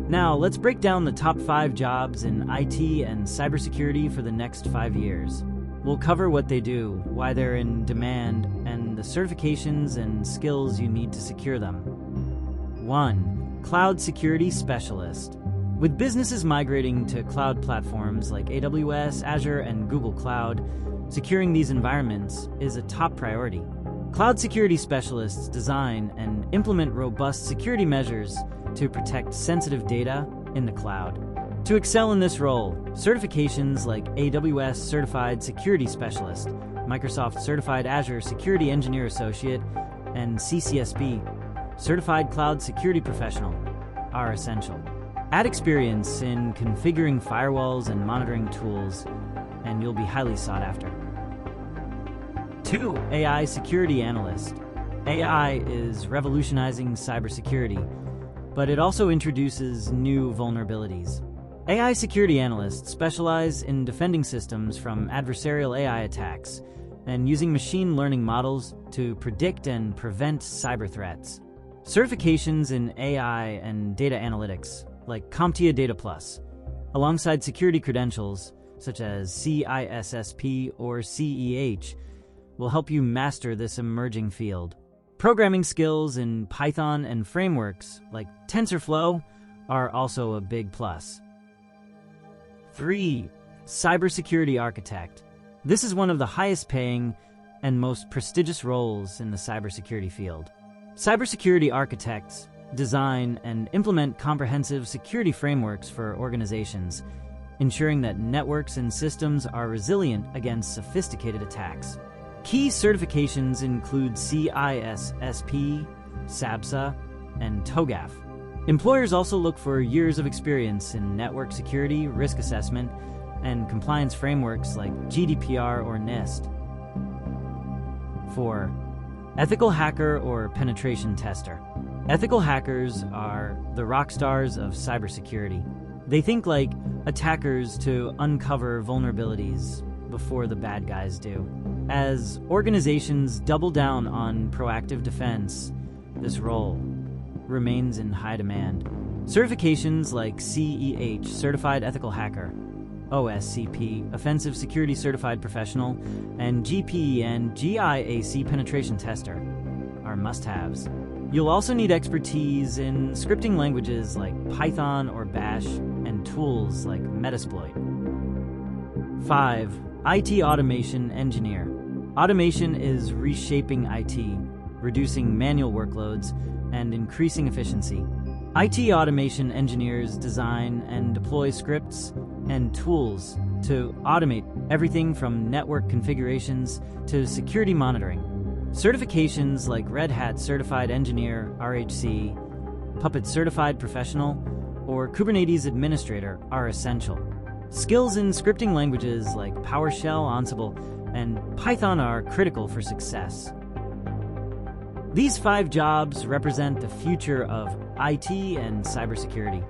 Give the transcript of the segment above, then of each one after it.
Now, let's break down the top 5 jobs in IT and cybersecurity for the next 5 years. We'll cover what they do, why they're in demand, and the certifications and skills you need to secure them. 1. Cloud Security Specialist. With businesses migrating to cloud platforms like AWS, Azure, and Google Cloud, securing these environments is a top priority. Cloud security specialists design and implement robust security measures to protect sensitive data in the cloud. To excel in this role, certifications like AWS Certified Security Specialist, Microsoft Certified Azure Security Engineer Associate, and CCSP, Certified Cloud Security Professional, are essential. Add experience in configuring firewalls and monitoring tools, and you'll be highly sought after. 2. AI Security Analyst. AI is revolutionizing cybersecurity, but it also introduces new vulnerabilities. AI security analysts specialize in defending systems from adversarial AI attacks and using machine learning models to predict and prevent cyber threats. Certifications in AI and data analytics, like CompTIA Data Plus, alongside security credentials such as CISSP or CEH, will help you master this emerging field. Programming skills in Python and frameworks like TensorFlow are also a big plus. 3. Cybersecurity Architect. This is one of the highest paying and most prestigious roles in the cybersecurity field. Cybersecurity architects design and implement comprehensive security frameworks for organizations, ensuring that networks and systems are resilient against sophisticated attacks. Key certifications include CISSP, SABSA, and TOGAF. Employers also look for years of experience in network security, risk assessment, and compliance frameworks like GDPR or NIST. 4. Ethical hacker or penetration tester. Ethical hackers are the rock stars of cybersecurity. They think like attackers to uncover vulnerabilities before the bad guys do. As organizations double down on proactive defense, this role remains in high demand. Certifications like CEH, Certified Ethical Hacker, OSCP, Offensive Security Certified Professional, and GPEN, GIAC Penetration Tester are must-haves. You'll also need expertise in scripting languages like Python or Bash and tools like METASPLOITABLE. 5. IT Automation Engineer. Automation is reshaping IT, reducing manual workloads, and increasing efficiency. IT automation engineers design and deploy scripts and tools to automate everything from network configurations to security monitoring. Certifications like Red Hat Certified Engineer, RHC, Puppet Certified Professional, or Kubernetes Administrator are essential. Skills in scripting languages like PowerShell, Ansible, and Python are critical for success. These 5 jobs represent the future of IT and cybersecurity.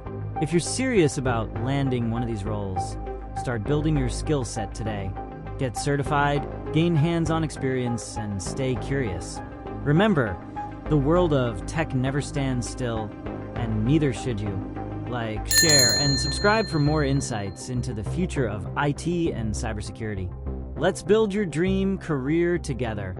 If you're serious about landing one of these roles, start building your skill set today. Get certified, gain hands-on experience, and stay curious. Remember, the world of tech never stands still, and neither should you. Like, share, and subscribe for more insights into the future of IT and cybersecurity. Let's build your dream career together.